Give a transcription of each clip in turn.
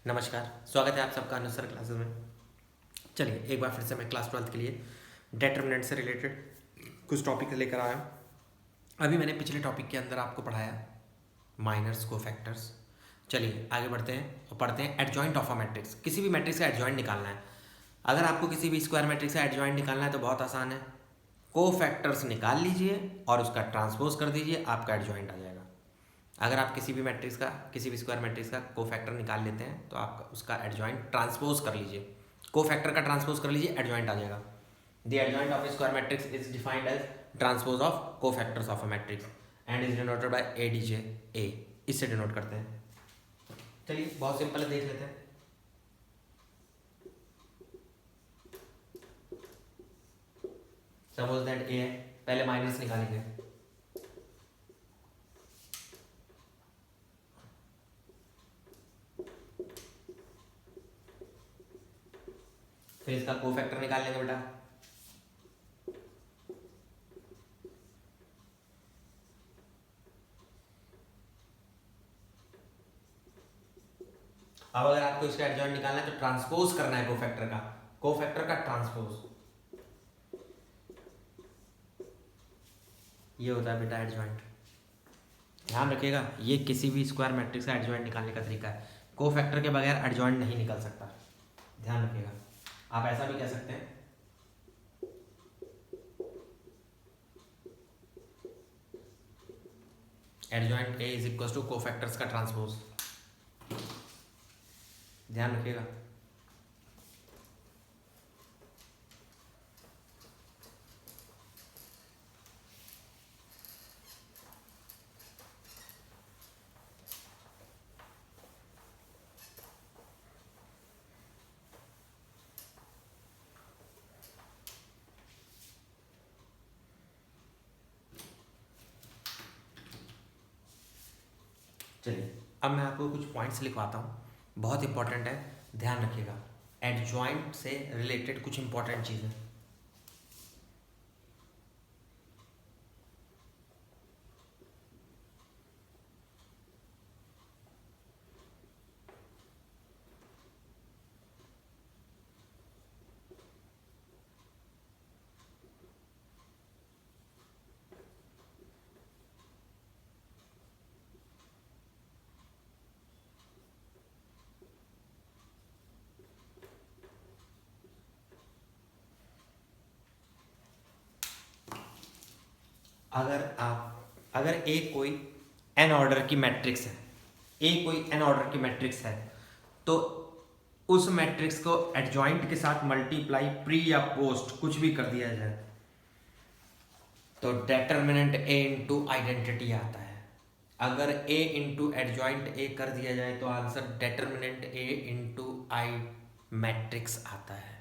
नमस्कार, स्वागत है आप सबका अनुसर क्लासेस में। चलिए एक बार फिर से मैं क्लास 12th के लिए डेटर्मिनेंट से रिलेटेड कुछ टॉपिक लेकर आया हूँ। अभी मैंने पिछले टॉपिक के अंदर आपको पढ़ाया माइनर्स को फैक्टर्स। चलिए आगे बढ़ते हैं और पढ़ते हैं एडजॉइंट ऑफ अ मैट्रिक्स। किसी भी मैट्रिक्स का एडजॉइंट निकालना है। अगर आपको किसी भी स्क्वायर मैट्रिक्स का एडजॉइंट निकालना है तो बहुत आसान है, को फैक्टर्स निकाल लीजिए और उसका ट्रांसपोज कर दीजिए, आपका एडजॉइंट आ जाएगा। अगर आप किसी भी मैट्रिक्स का, किसी भी स्क्वायर मैट्रिक्स का कोफैक्टर निकाल लेते हैं तो आप उसका एडजॉइंट ट्रांसपोज कर लीजिए, कोफैक्टर का ट्रांसपोज कर लीजिए, एडजॉइंट आ जाएगा। The adjoint of a square matrix is defined as transpose of cofactors of a matrix and is denoted by A D J A. इससे डिनोट करते हैं। चलिए बहुत सिंपल है, देख लेते हैं। सपोज दैट ए है, पहले माइनस निकालेंगे। फिर इसका कोफैक्टर निकाल लेंगे बेटा। अब अगर आपको इसका एडजॉइंट निकालना है तो ट्रांसपोज करना है कोफैक्टर का ट्रांसपोज। ये होता है बेटा एडजॉइंट। ध्यान रखिएगा, ये किसी भी स्क्वायर मैट्रिक्स का एडजॉइंट निकालने का तरीका है। कोफैक्टर के बगैर एडजॉइंट नहीं निकल सकता, ध्यान रखिएगा। आप ऐसा भी कह सकते हैं, adjoint A is equal to cofactors का ट्रांसपोज। ध्यान रखिएगा। चलिए अब मैं आपको कुछ पॉइंट्स लिखवाता हूँ, बहुत इंपॉर्टेंट है, ध्यान रखिएगा। एडजॉइंट से रिलेटेड कुछ इंपॉर्टेंट चीज़ें। अगर ए कोई एन ऑर्डर की मैट्रिक्स है, ए कोई एन ऑर्डर की मैट्रिक्स है, तो उस मैट्रिक्स को एडजॉइंट के साथ मल्टीप्लाई प्री या पोस्ट कुछ भी कर दिया जाए तो डेटर्मिनेंट ए इंटू आइडेंटिटी आता है। अगर ए इंटू एडजॉइंट ए कर दिया जाए तो आंसर डेटर्मिनेंट ए इंटू आई मैट्रिक्स आता है।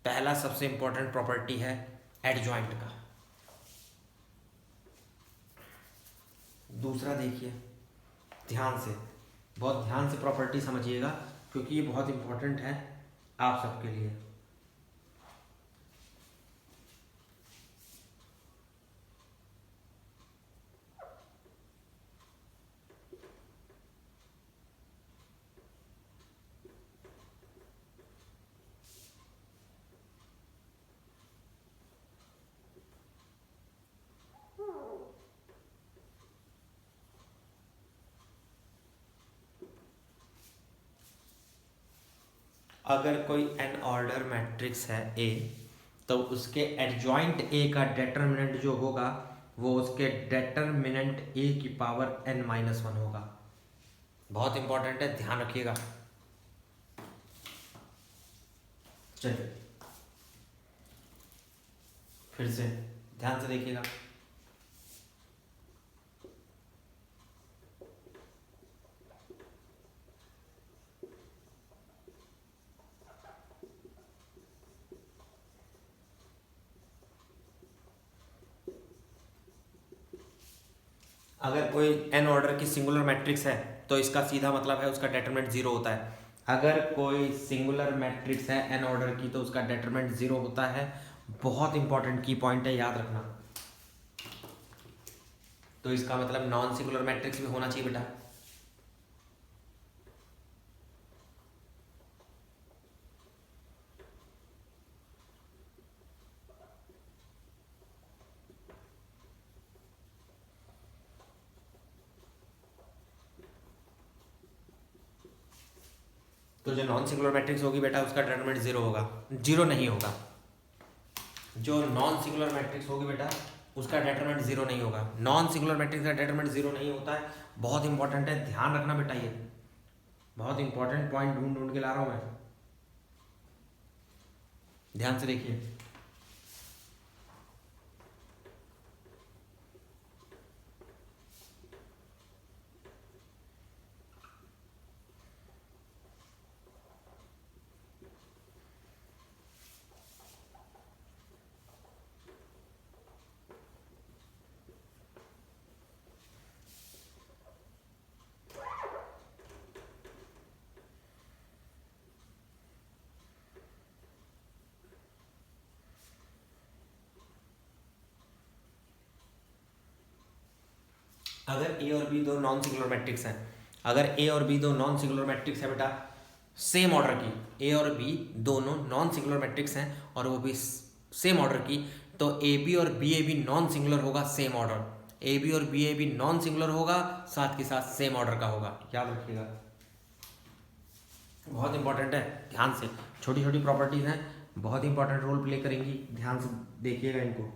पहला सबसे इंपॉर्टेंट प्रॉपर्टी है एडजॉइंट का। दूसरा देखिए ध्यान से, बहुत ध्यान से प्रॉपर्टी समझिएगा क्योंकि ये बहुत इंपॉर्टेंट है आप सबके लिए। अगर कोई एन ऑर्डर मैट्रिक्स है ए, तो उसके एडजॉइंट ए का डेटर्मिनेंट जो होगा वो उसके डेटर्मिनेंट ए की पावर एन माइनस वन होगा। बहुत इंपॉर्टेंट है, ध्यान रखिएगा। चलिए फिर से ध्यान से देखिएगा। अगर कोई एन ऑर्डर की सिंगुलर मैट्रिक्स है तो इसका सीधा मतलब है उसका डेटरमिनेंट जीरो होता है। अगर कोई सिंगुलर मैट्रिक्स है एन ऑर्डर की तो उसका डेटरमिनेंट जीरो होता है। बहुत इंपॉर्टेंट की पॉइंट है, याद रखना। तो इसका मतलब नॉन सिंगुलर मैट्रिक्स भी होना चाहिए बेटा। तो जो नॉन सिंगुलर मैट्रिक्स होगी बेटा उसका डिटरमिनेंट जीरो होगा, जीरो नहीं होगा। जो नॉन सिंगुलर मैट्रिक्स होगी बेटा उसका डिटरमिनेंट जीरो नहीं होगा। नॉन सिंगुलर मैट्रिक्स का डिटरमिनेंट जीरो नहीं होता है। बहुत इंपॉर्टेंट है, ध्यान रखना बेटा, ये बहुत इंपॉर्टेंट पॉइंट ढूंढ ढूंढ के ला रहा हूं मैं, ध्यान से देखिए। अगर ए और बी दो नॉन सिंगुलर मैट्रिक्स हैं, अगर ए और बी दो नॉन सिंगुलर मैट्रिक्स है बेटा सेम ऑर्डर की, ए और बी दोनों नॉन सिंगुलर मैट्रिक्स हैं और वो भी सेम ऑर्डर की, तो ए बी और B A B non singular होगा सेम ऑर्डर। ए बी और B A B non singular होगा, साथ के साथ सेम ऑर्डर का होगा, याद रखिएगा, बहुत इंपॉर्टेंट है। ध्यान से, छोटी छोटी प्रॉपर्टीज हैं, बहुत इंपॉर्टेंट रोल प्ले करेंगी, ध्यान से देखिएगा इनको।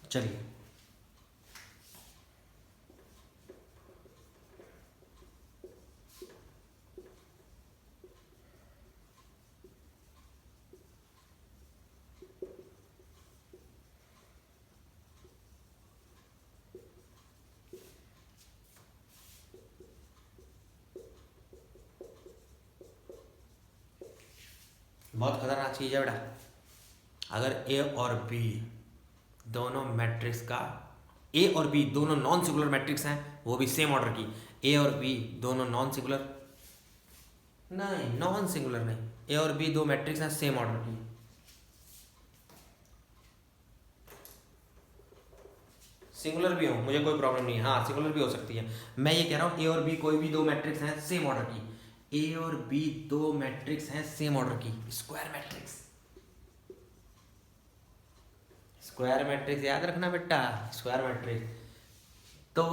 चलिए, बहुत खतरनाक चीज़ है बेटा। अगर ए और बी दोनों मैट्रिक्स का, ए और बी दोनों नॉन सिंगुलर मैट्रिक्स हैं, वो भी सेम ऑर्डर की, ए और बी दोनों नॉन सिंगुलर नहीं, नॉन सिंगुलर नहीं, ए और बी दो मैट्रिक्स हैं सेम ऑर्डर की, सिंगुलर भी हो मुझे कोई प्रॉब्लम नहीं है, हाँ सिंगुलर भी हो सकती है। मैं ये कह रहा हूँ ए और बी कोई भी दो मैट्रिक्स हैं सेम ऑर्डर की, ए और बी दो मैट्रिक्स हैं सेम ऑर्डर की, स्क्वायर मैट्रिक्स, स्क्वायर मैट्रिक्स याद रखना बेटा, स्क्वायर मैट्रिक्स। तो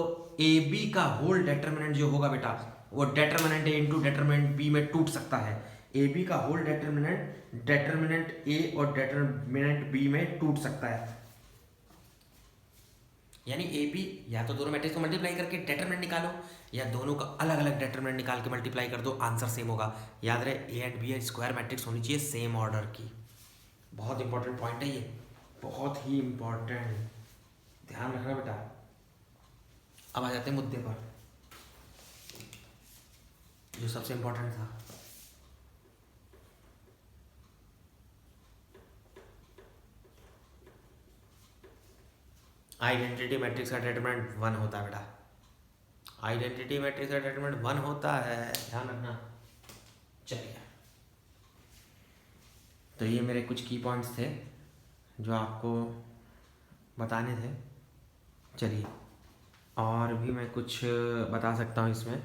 ए बी का होल डेटर्मिनेंट जो होगा बेटा वो डेटर्मिनेंट ए इंटू डेटर्मिनेंट बी में टूट सकता है। ए बी का होल डेटर्मिनेंट डेटर्मिनेंट ए और डेटर्मिनेंट बी में टूट सकता है। यानी ए बी या तो दोनों मैट्रिक्स को मल्टीप्लाई करके डेटर्मिनेंट निकालो, या दोनों का अलग अलग डेटर्मिनेंट निकाल के मल्टीप्लाई कर दो, आंसर सेम होगा। याद रहे A and B square matrix होनी चाहिए सेम ऑर्डर की। बहुत इंपॉर्टेंट पॉइंट है ये, बहुत ही इंपॉर्टेंट, ध्यान रखना बेटा। अब आ जाते हैं मुद्दे पर, जो सबसे इंपॉर्टेंट था। आइडेंटिटी मैट्रिक्स का डिटरमिनेंट वन होता है बेटा, आइडेंटिटी मैट्रिक्स का डिटरमिनेंट वन होता है, ध्यान रखना। चलिए, तो ये मेरे कुछ की पॉइंट्स थे जो आपको बताने थे। चलिए, और भी मैं कुछ बता सकता हूँ इसमें।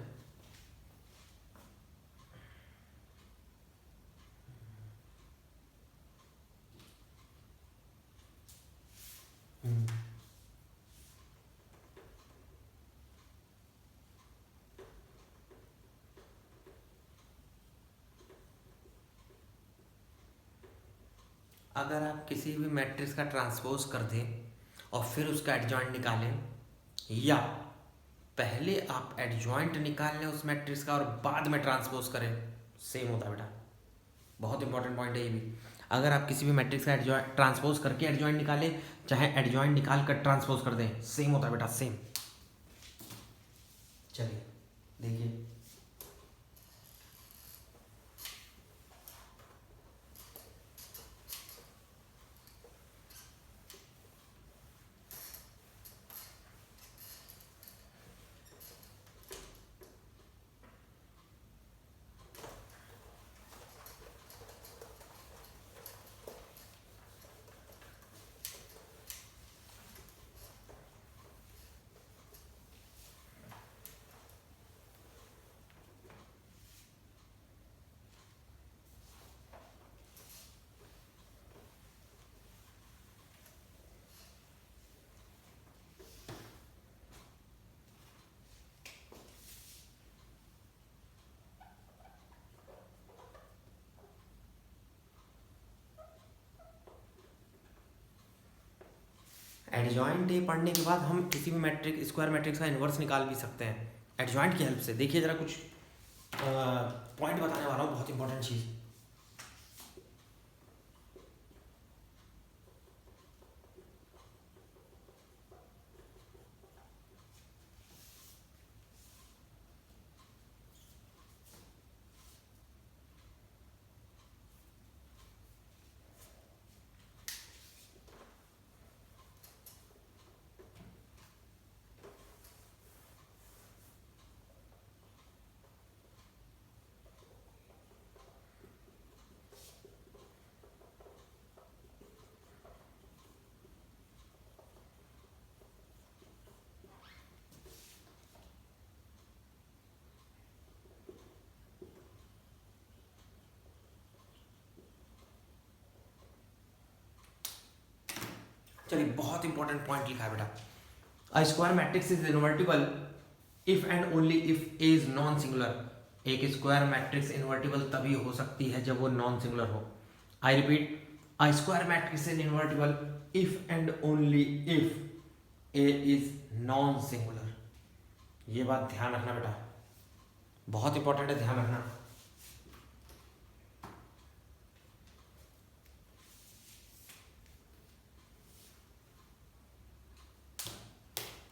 अगर आप किसी भी मैट्रिक्स का ट्रांसपोज कर दें और फिर उसका एडजॉइंट निकालें, या पहले आप एडजॉइंट निकाल लें उस मैट्रिक्स का और बाद में ट्रांसपोज करें, सेम होता है बेटा। बहुत इंपॉर्टेंट पॉइंट है ये भी। अगर आप किसी भी मैट्रिक्स का एडजॉइंट ट्रांसपोज करके एडजॉइंट निकालें, चाहे एडजॉइंट निकाल कर ट्रांसपोज कर दें, सेम होता है बेटा, सेम। चलिए देखिए, एडजॉइंट ए पढ़ने के बाद हम किसी भी मैट्रिक्स स्क्वायर मैट्रिक्स का इन्वर्स निकाल भी सकते हैं एडजॉइंट की हेल्प से। देखिए जरा कुछ पॉइंट बताने वाला हूँ, बहुत इंपॉर्टेंट चीज़। चलिए बहुत इंपॉर्टेंट पॉइंट लिखा है बेटा। A square matrix is invertible if and only if A is non singular. एक स्क्वायर मैट्रिक्स इन्वर्टिबल तभी हो सकती है जब वो नॉन सिंगुलर हो। I repeat, a square matrix is invertible if and only if A is non singular. ये बात ध्यान रखना बेटा, बहुत इंपॉर्टेंट है, ध्यान रखना।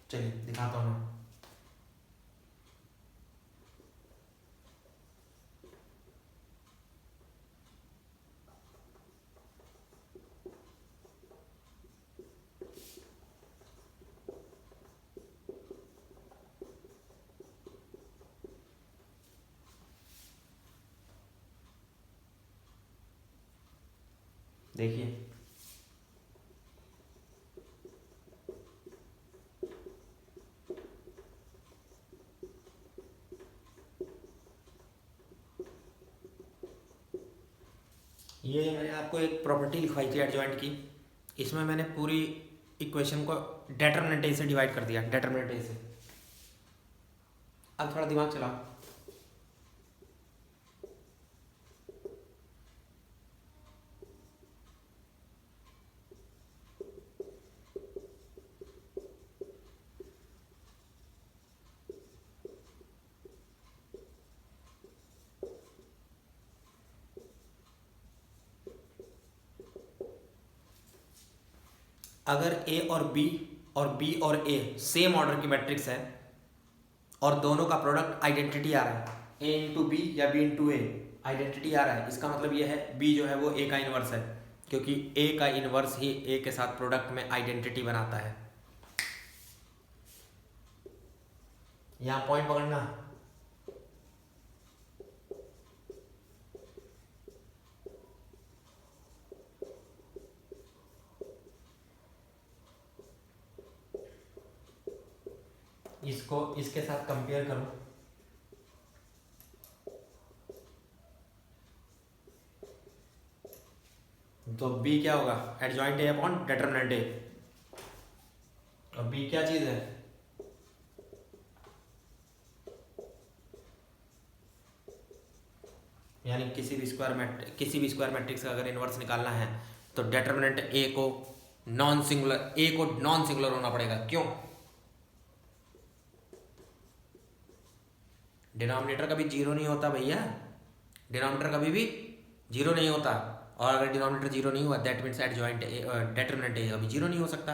चलिए दिखाता हूँ मैं। देखिए ये मैंने आपको एक प्रॉपर्टी लिखवाई थी एडजॉइंट की, इसमें मैंने पूरी इक्वेशन को डेटरमिनेंट ए से डिवाइड कर दिया, डेटरमिनेंट ए से। अब थोड़ा दिमाग चलाओ। अगर ए और बी और ए सेम ऑर्डर की मैट्रिक्स है और दोनों का प्रोडक्ट आइडेंटिटी आ रहा है, ए इंटू बी या बी इंटू ए आइडेंटिटी आ रहा है, इसका मतलब ये है बी जो है वो ए का इन्वर्स है, क्योंकि ए का इन्वर्स ही ए के साथ प्रोडक्ट में आइडेंटिटी बनाता है। यहाँ पॉइंट पकड़ना। इसको इसके साथ कंपेयर करो, तो बी क्या होगा, adjoint A upon determinant A. और बी क्या चीज है, यानी किसी भी स्क्वायर मैट्रिक्स का अगर इन्वर्स निकालना है तो डिटरमिनेंट ए को नॉन सिंगुलर होना पड़ेगा। क्यों? डिनोमिनेटर कभी जीरो नहीं होता भैया, डिनोमिनेटर कभी भी जीरो नहीं होता, और अगर डिनोमिनेटर जीरो नहीं हुआ that means adjoint determinant A कभी जीरो नहीं हो सकता।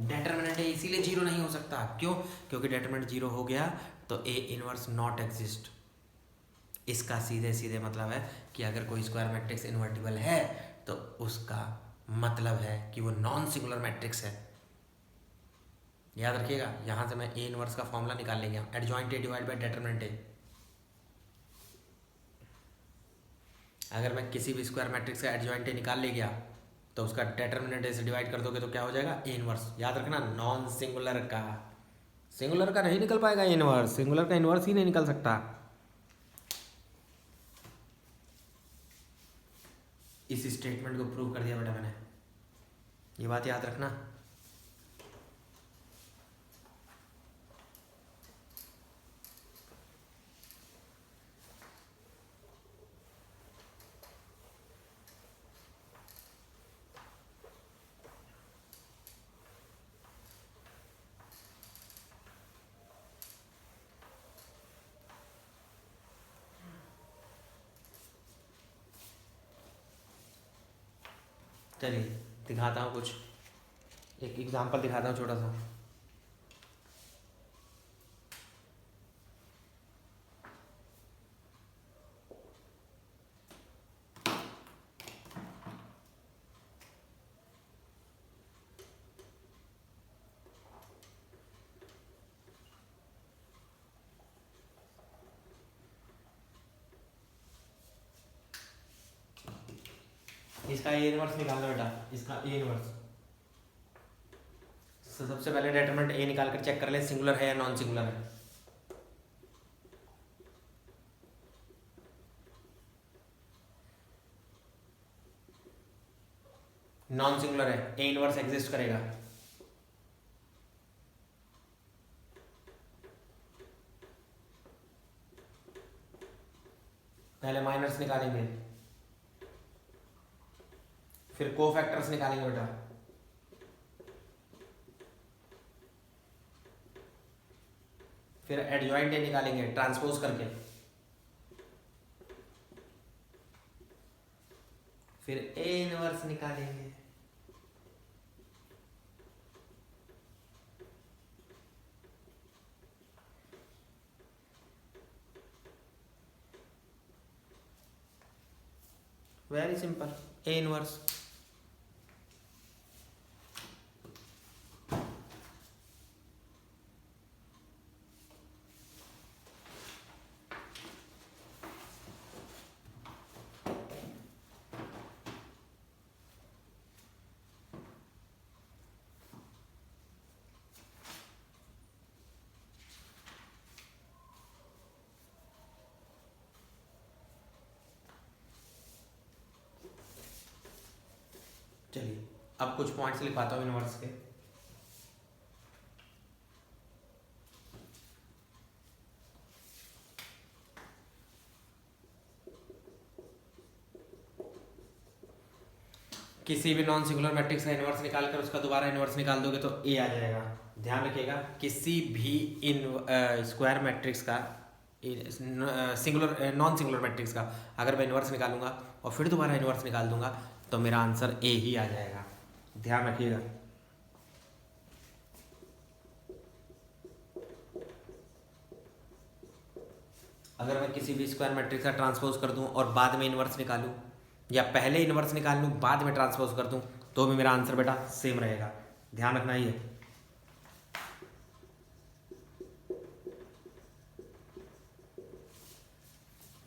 डिटरमिनेंट ए इसीलिए जीरो नहीं हो सकता, क्यों? क्योंकि डिटरमिनेंट जीरो हो गया तो ए इनवर्स नॉट एग्जिस्ट। इसका सीधे सीधे मतलब है कि अगर कोई स्क्वायर मैट्रिक्स इन्वर्टिबल है तो उसका मतलब है कि वो नॉन सिंगुलर मैट्रिक्स है। याद रखिएगा, यहाँ से मैं ए इनवर्स का फॉर्मूला निकाल लेंगे, adjoint A divide by determinant A. अगर मैं किसी भी स्क्वायर मैट्रिक्स का एडजॉइंट ए निकाल ले गया तो उसका डिटरमिनेंट ए से डिवाइड कर दोगे तो क्या हो जाएगा, ए इनवर्स। याद रखना, नॉन सिंगुलर का, सिंगुलर का नहीं निकल पाएगा ए इनवर्स, सिंगुलर का इनवर्स ही नहीं निकल सकता। इस स्टेटमेंट को प्रूव कर दिया बेटा मैंने, ये बात याद रखना। चलिए दिखाता हूँ कुछ, एक एग्जांपल दिखाता हूँ छोटा सा। इसका ए इनवर्स निकालना बेटा, इसका ए इनवर्स। सबसे पहले डिटरमिनेंट ए निकाल कर चेक कर ले सिंगुलर है या नॉन सिंगुलर है। नॉन सिंगुलर है, ए इनवर्स एग्जिस्ट करेगा। पहले माइनर्स निकालेंगे, फिर कोफैक्टर्स निकालेंगे बेटा, फिर एडजॉइंट ए निकालेंगे ट्रांसपोज करके, फिर ए इनवर्स निकालेंगे। Very simple, A inverse. चलिए अब कुछ पॉइंट्स लिखवाता हूँ इनवर्स के। किसी भी नॉन सिंगुलर मैट्रिक्स का इनवर्स निकाल कर उसका दोबारा इनवर्स निकाल दोगे तो ए आ जाएगा। ध्यान रखिएगा, किसी भी इन स्क्वायर मैट्रिक्स का सिंगुलर नॉन सिंगुलर मैट्रिक्स का अगर मैं इनवर्स निकालूंगा और फिर दोबारा इनवर्स निकाल दूंगा तो मेरा आंसर ए ही आ जाएगा। ध्यान रखिएगा। अगर मैं किसी भी स्क्वायर मैट्रिक्स का ट्रांसपोज कर दूं और बाद में इनवर्स निकालूं, या पहले इनवर्स निकाल लूं बाद में ट्रांसपोज कर दूं, तो भी मेरा आंसर बेटा सेम रहेगा। ध्यान रखना ही है।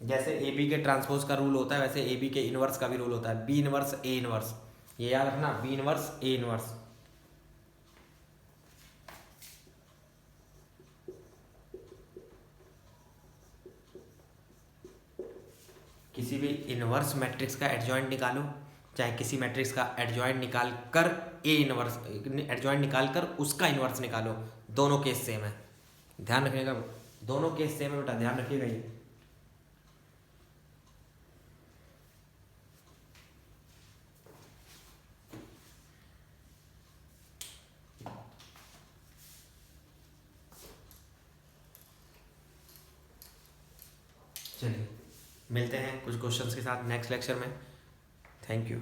जैसे ए बी के ट्रांसपोज का रूल होता है वैसे ए बी के इनवर्स का भी रूल होता है, बी इनवर्स ए इनवर्स। ये याद रखना, बी इनवर्स ए इनवर्स। किसी भी इनवर्स मैट्रिक्स का एडजॉइंट निकालो, चाहे किसी मैट्रिक्स का एडजॉइंट निकाल कर ए इनवर्स एडजॉइंट निकाल कर उसका इनवर्स निकालो, दोनों केस सेम है। ध्यान रखिएगा, दोनों केस सेम है बेटा, ध्यान रखिएगा ये। चलिए मिलते हैं कुछ क्वेश्चंस के साथ नेक्स्ट लेक्चर में। Thank you.